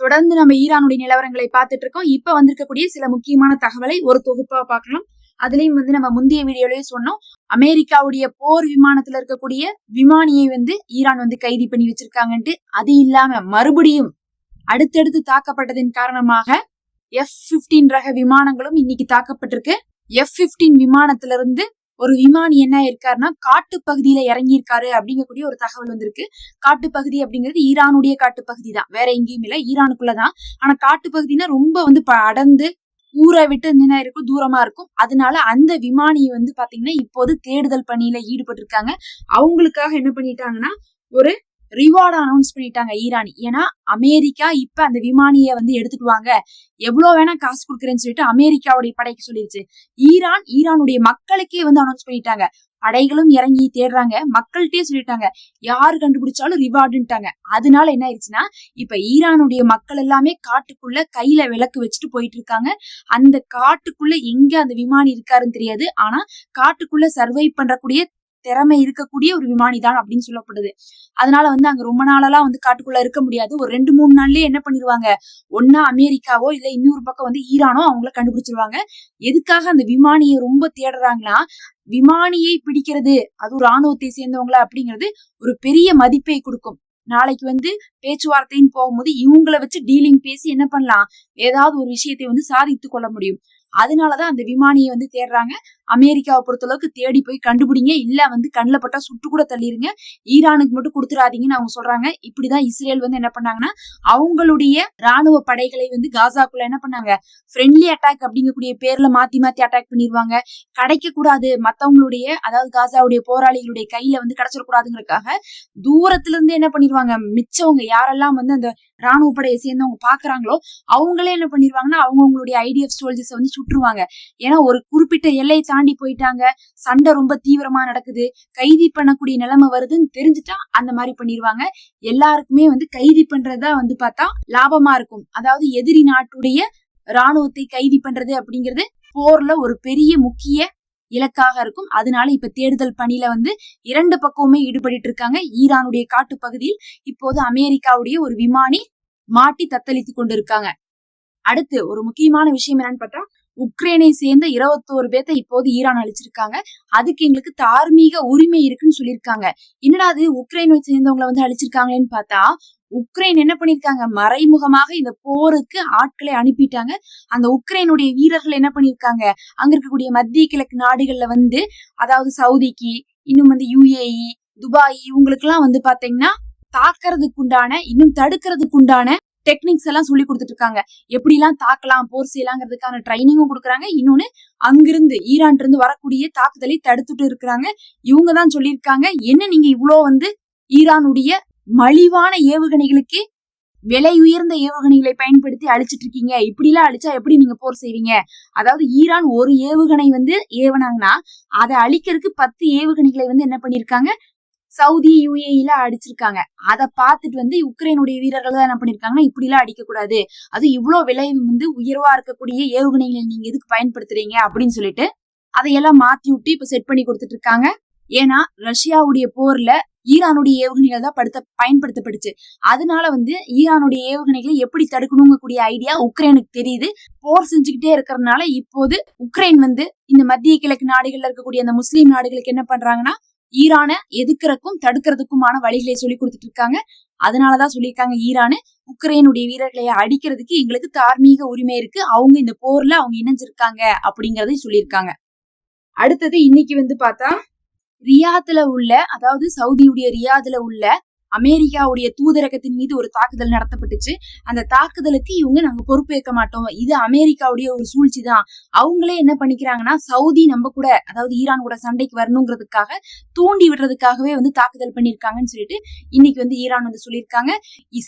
தொடர்ந்து நம்ம ஈரானுடைய நிலவரங்களை பார்த்துட்டு இருக்கோம். இப்ப வந்திருக்கக்கூடிய சில முக்கியமான தகவலை ஒரு தொகுப்பா பார்க்கலாம். அதுலயும் நம்ம முந்தைய வீடியோலயே சொன்னோம், அமெரிக்காவுடைய போர் விமானத்துல இருக்கக்கூடிய விமானியை ஈரான் கைது பண்ணி வச்சிருக்காங்கன்ட்டு. அது இல்லாம மறுபடியும் அடுத்தடுத்து தாக்கப்பட்டதின் காரணமாக F-15 ரக விமானங்களும் இன்னைக்கு தாக்கப்பட்டிருக்கு. F-15 விமானத்துல இருந்து ஒரு விமானி என்ன இருக்காருன்னா காட்டு பகுதியில இறங்கி இருக்காரு அப்படிங்கக்கூடிய ஒரு தகவல் வந்திருக்கு. காட்டு பகுதி அப்படிங்கிறது ஈரானுடைய காட்டு பகுதி தான், வேற எங்கேயும் இல்ல, ஈரானுக்குள்ளதான். ஆனா காட்டு பகுதினா ரொம்ப அடர்ந்து ஊரை விட்டு என்ன இருக்கும், தூரமா இருக்கும். அதனால அந்த விமானியை பாத்தீங்கன்னா இப்போது தேடுதல் பணியில ஈடுபட்டு இருக்காங்க. அவங்களுக்காக என்ன பண்ணிட்டாங்கன்னா ஒரு ரிவார்டு அனௌன்ஸ் பண்ணிட்டாங்க ஈரான். ஏன்னா அமெரிக்கா இப்ப அந்த விமானிய எடுத்துட்டு வாங்க, எவ்வளவு வேணா காசு கொடுக்குறேன்னு சொல்லிட்டு அமெரிக்காவுடைய படைக்கு சொல்லிருச்சு. ஈரானுடைய மக்களுக்கே அனௌன்ஸ் பண்ணிட்டாங்க. படைகளும் இறங்கி தேடுறாங்க, மக்கள்கிட்டயே சொல்லிட்டாங்க யாரு கண்டுபிடிச்சாலும் ரிவார்டுன்ட்டாங்க. அதனால என்ன ஆயிடுச்சுன்னா இப்ப ஈரானுடைய மக்கள் எல்லாமே காட்டுக்குள்ள கையில விளக்கு வச்சுட்டு போயிட்டு இருக்காங்க. அந்த காட்டுக்குள்ள எங்க அந்த விமானி இருக்காருன்னு தெரியாது, ஆனா காட்டுக்குள்ள சர்வை பண்றக்கூடிய திறமை இருக்கக்கூடிய ஒரு விமானி தான் அப்படின்னு சொல்லப்படுது. அதனால அங்க ரொம்ப நாளெல்லாம் காட்டுக்குள்ள இருக்க முடியாது. ஒரு 2-3 நாள்லயே என்ன பண்ணிருவாங்க, ஒன்னா அமெரிக்காவோ இல்ல இன்னொரு பக்கம் ஈரானோ அவங்கள கண்டுபிடிச்சிருவாங்க. எதுக்காக அந்த விமானியை ரொம்ப தேடுறாங்கன்னா, விமானியை பிடிக்கிறது அது ராணுவத்தை சேர்ந்தவங்களா அப்படிங்கிறது ஒரு பெரிய மதிப்பை கொடுக்கும். நாளைக்கு பேச்சுவார்த்தைன்னு போகும்போது இவங்கள வச்சு டீலிங் பேசி என்ன பண்ணலாம், ஏதாவது ஒரு விஷயத்தை சாதித்து கொள்ள முடியும். அதனாலதான் அந்த விமானியை தேடுறாங்க. அமெரிக்காவை பொறுத்தளவுக்கு தேடி போய் கண்டுபிடிங்க, இல்ல கண்ணுல பட்டா சுட்டு கூட தள்ளிருங்க, ஈரானுக்கு மட்டும் கொடுத்துடாதீங்கன்னு அவங்க சொல்றாங்க. இப்படிதான் இஸ்ரேல் என்ன பண்ணாங்கன்னா அவங்களுடைய ராணுவ படைகளை காசாக்குள்ள என்ன பண்ணாங்க, ஃப்ரெண்ட்லி அட்டாக் அப்படிங்கக்கூடிய பேர்ல மாத்தி அட்டாக் பண்ணிருவாங்க. கிடைக்க கூடாது, மத்தவங்களுடைய அதாவது காசாவுடைய போராளிகளுடைய கையில கிடைச்சிடக்கூடாதுங்கிறதுக்காக தூரத்துல இருந்து என்ன பண்ணிருவாங்க, மிச்சவங்க யாரெல்லாம் அந்த ராணுவ படையை சேர்ந்தவங்க பாக்குறாங்களோ அவங்களே என்ன பண்ணிருவாங்கன்னா அவங்களுடைய ஐடிஎஃப் சோல்ஜர்ஸ் சுட்டுருவாங்க. ஏன்னா ஒரு குறிப்பிட்ட எல்லையை தாண்டி போயிட்டாங்க, சண்டை ரொம்ப தீவிரமா நடக்குது, கைதி பண்ணக்கூடிய நிலைமை வருதுன்னு தெரிஞ்சுட்டா அந்த மாதிரி பண்ணிருவாங்க. எல்லாருக்குமே கைதி பண்றதுதான் பார்த்தா லாபமா இருக்கும். அதாவது எதிரி நாட்டுடைய ராணுவத்தை கைதி பண்றது அப்படிங்கிறது போர்ல ஒரு பெரிய முக்கிய இலக்காக இருக்கும். அதனால இப்ப தேடுதல் பணியில இரண்டு பக்கமுமே ஈடுபட்டு இருக்காங்க. ஈரானுடைய காட்டு பகுதியில் இப்போது அமெரிக்காவுடைய ஒரு விமானி மாட்டி தத்தளித்து கொண்டு இருக்காங்க. அடுத்து ஒரு முக்கியமான விஷயம் என்னன்னு பார்த்தா, உக்ரைனை சேர்ந்த 21 பேர்த்த இப்போது ஈரான் அழிச்சிருக்காங்க. அதுக்கு எங்களுக்கு தார்மீக உரிமை இருக்குன்னு சொல்லியிருக்காங்க. என்னடா அது உக்ரைனை சேர்ந்தவங்களை அழிச்சிருக்காங்களேன்னு பார்த்தா, உக்ரைன் என்ன பண்ணிருக்காங்க, மறைமுகமாக இந்த போருக்கு ஆட்களை அனுப்பிட்டாங்க. அந்த உக்ரைனுடைய வீரர்கள் என்ன பண்ணிருக்காங்க, அங்க இருக்கக்கூடிய மத்திய கிழக்கு நாடுகள்ல அதாவது சவுதிக்கு, இன்னும் UAE, துபாய், இவங்களுக்கு எல்லாம் பாத்தீங்கன்னா தாக்குறதுக்கு உண்டான இன்னும் தடுக்கிறதுக்கு உண்டான டெக்னிக்ஸ் எல்லாம் சொல்லி கொடுத்துட்டு இருக்காங்க. எப்படி எல்லாம் தாக்கலாம், போர் செய்யலாங்கிறதுக்கான ட்ரைனிங்கும் கொடுக்குறாங்க. இன்னொன்னு அங்கிருந்து ஈரான் இருந்து வரக்கூடிய தாக்குதலை தடுத்துட்டு இருக்கிறாங்க. இவங்கதான் சொல்லியிருக்காங்க, என்ன நீங்க இவ்வளவு ஈரானுடைய மலிவான ஏவுகணைகளுக்கு விலை உயர்ந்த ஏவுகணைகளை பயன்படுத்தி அழிச்சிட்டு இருக்கீங்க, இப்படி எல்லாம் அழிச்சா எப்படி நீங்க போர் செய்வீங்க? அதாவது ஈரான் ஒரு ஏவுகணை ஏவனாங்கன்னா அதை அழிக்கிறதுக்கு 10 ஏவுகணைகளை என்ன பண்ணிருக்காங்க, சவுதி UAE அடிச்சிருக்காங்க. அதை பார்த்துட்டு உக்ரைனுடைய வீரர்கள் தான் என்ன பண்ணிருக்காங்கன்னா, இப்படி எல்லாம் அடிக்க கூடாது, அது இவ்வளவு விலை உயர்வா இருக்கக்கூடிய ஏவுகணைகளை நீங்க எதுக்கு பயன்படுத்துறீங்க அப்படின்னு சொல்லிட்டு அதையெல்லாம் மாத்தி விட்டு இப்ப செட் பண்ணி கொடுத்துட்டு இருக்காங்க. ஏன்னா ரஷ்யாவுடைய போர்ல ஈரானுடைய ஏவுகணைகள் தான் பயன்படுத்தப்படுச்சு. அதனால ஈரானுடைய ஏவுகணைகளை எப்படி தடுக்கணுங்கக்கூடிய ஐடியா உக்ரைனுக்கு தெரியுது. போர் செஞ்சுக்கிட்டே இருக்கிறதுனால இப்போது உக்ரைன் இந்த மத்திய கிழக்கு நாடுகள்ல இருக்கக்கூடிய அந்த முஸ்லீம் நாடுகளுக்கு என்ன பண்றாங்கன்னா, ஈரானை எதுக்குறதுக்கும் தடுக்கிறதுக்குமான வழிகளை சொல்லி கொடுத்துட்டு இருக்காங்க. அதனாலதான் சொல்லியிருக்காங்க, ஈரானு உக்ரைனுடைய வீரர்களை அடிக்கிறதுக்கு எங்களுக்கு தார்மீக உரிமை இருக்கு, அவங்க இந்த போர்ல அவங்க இணைஞ்சிருக்காங்க அப்படிங்கறதையும் சொல்லியிருக்காங்க. அடுத்தது இன்னைக்கு பார்த்தா ரியாத்ல உள்ள, அதாவது சவுதியுடைய ரியாத்ல உள்ள அமெரிக்காவுடைய தூதரகத்தின் மீது ஒரு தாக்குதல் நடத்தப்பட்டுச்சு. அந்த தாக்குதலுக்கு நாங்க பொறுப்பேற்க மாட்டோம், இது அமெரிக்காவுடைய ஒரு சூழ்ச்சி தான். அவங்களே என்ன பண்ணிக்கிறாங்கன்னா, சவுதி நம்ம கூட அதாவது ஈரான் கூட சண்டைக்கு வரணுங்கிறதுக்காக தூண்டி விடுறதுக்காகவே தாக்குதல் பண்ணிருக்காங்கன்னு சொல்லிட்டு இன்னைக்கு ஈரான் சொல்லியிருக்காங்க.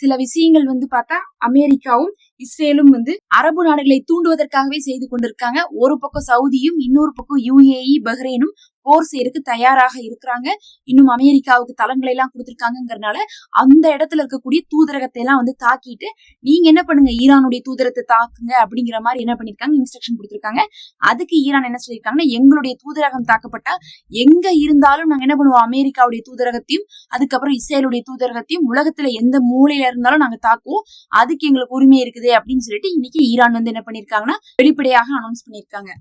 சில விஷயங்கள் பார்த்தா அமெரிக்காவும் இஸ்ரேலும் அரபு நாடுகளை தூண்டுவதற்காகவே செய்து கொண்டிருக்காங்க. ஒரு பக்கம் சவுதியும், இன்னொரு பக்கம் UAE, பஹ்ரைனும் போர் செய்யறதுக்கு தயாராக இருக்கிறாங்க. இன்னும் அமெரிக்காவுக்கு தளங்களை எல்லாம் கொடுத்திருக்காங்கிறதுனால அந்த இடத்துல இருக்கக்கூடிய தூதரகத்தை எல்லாம் வந்து தாக்கிட்டு நீங்க என்ன பண்ணுங்க, ஈரானுடைய தூதரத்தை தாக்குங்க அப்படிங்கிற மாதிரி என்ன பண்ணிருக்காங்க, இன்ஸ்ட்ரக்ஷன் கொடுத்திருக்காங்க. அதுக்கு ஈரான் என்ன சொல்லியிருக்காங்கன்னா, எங்களுடைய தூதரகம் தாக்கப்பட்டா எங்க இருந்தாலும் நாங்க என்ன பண்ணுவோம், அமெரிக்காவுடைய தூதரகத்தையும் அதுக்கப்புறம் இஸ்ரேலுடைய தூதரகத்தையும் உலகத்துல எந்த மூலையில இருந்தாலும் நாங்க தாக்குவோம், அதுக்கு எங்களுக்கு உரிமை இருக்குது அப்படின்னு சொல்லிட்டு இன்னைக்கு ஈரான் வந்து என்ன பண்ணிருக்காங்கன்னா வெளிப்படையாக அனௌன்ஸ் பண்ணிருக்காங்க.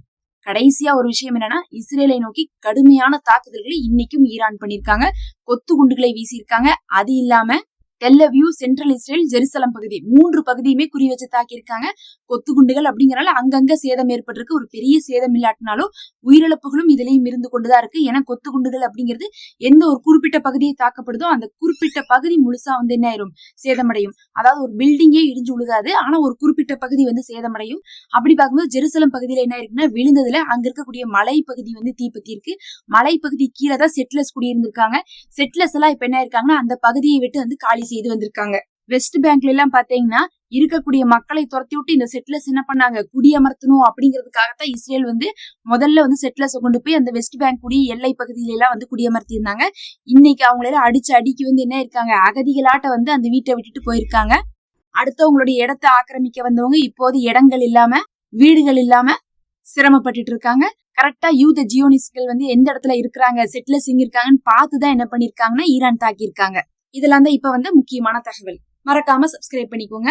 கடைசியா ஒரு விஷயம் என்னன்னா, இஸ்ரேலை நோக்கி கடுமையான தாக்குதல்களை இன்னைக்கும் ஈரான் பண்ணிருக்காங்க. கொத்து குண்டுகளை வீசியிருக்காங்க. அது இல்லாம Tel Aviv, central Israel, Jerusalem பகுதி 3 பகுதியுமே குறி வச்சு தாக்கியிருக்காங்க. கொத்து குண்டுகள் அப்படிங்கறனால அங்கங்க சேதம் ஏற்பட்டிருக்கு. ஒரு பெரிய சேதம் இல்லாட்டினாலும் உயிரிழப்புகளும் இதுலயும் இருந்து கொண்டுதான் இருக்கு. ஏன்னா கொத்து குண்டுகள் அப்படிங்கிறது எந்த ஒரு குறிப்பிட்ட பகுதியை தாக்கப்படுதோ அந்த குறிப்பிட்ட பகுதி முழுசா வந்து என்ன ஆயிரும், சேதமடையும். அதாவது ஒரு பில்டிங்கே இடிஞ்சு விழுகாது, ஆனா ஒரு குறிப்பிட்ட பகுதி வந்து சேதமடையும். அப்படி பார்க்கும்போது ஜெருசலம் பகுதியில என்ன இருக்குன்னா, விழுந்ததுல அங்க இருக்கக்கூடிய மலை பகுதி வந்து தீப்பத்தி இருக்கு. மலை பகுதி கீழே தான் செட்லர்ஸ் குடியிருந்திருக்காங்க. செட்லர்ஸ் எல்லாம் இப்ப என்ன இருக்காங்கன்னா அந்த பகுதியை விட்டு வந்து காலி செய்து வந்திருக்காங்க. வெஸ்ட் பேங்க்ல எல்லாம் பாத்தீங்கன்னா இருக்கக்கூடிய மக்களை துரத்தி விட்டு இந்த செட்லர்ஸ் என்ன பண்ணாங்க, குடியமர்த்தணும் அப்படிங்கிறதுக்காகத்தான் இஸ்ரேல் வந்து முதல்ல வந்து செட்லர்ஸை கொண்டு போய் அந்த வெஸ்ட் பேங்க் கூடிய எல்லை பகுதியில எல்லாம் வந்து குடியமர்த்தி இருந்தாங்க. இன்னைக்கு அவங்களெல்லாம் அடிக்கி வந்து என்ன இருக்காங்க, அகதிகளாட்ட வந்து அந்த வீட்டை விட்டுட்டு போயிருக்காங்க. அடுத்தவங்களுடைய இடத்தை ஆக்கிரமிக்க வந்தவங்க இப்போது இடங்கள் இல்லாம, வீடுகள் இல்லாம சிரமப்பட்டுட்டு இருக்காங்க. கரெக்டா யூத ஜியோனிஸ்ட்கள் வந்து எந்த இடத்துல இருக்கிறாங்க, செட்லர்ஸ் எங்க இருக்காங்கன்னு பார்த்துதான் என்ன பண்ணிருக்காங்கன்னா ஈரான் தாக்கி இருக்காங்க. இதெல்லாம் தான் இப்ப வந்து முக்கியமான தகவல். மறக்காம சப்ஸ்கிரைப் பண்ணிக்கோங்க.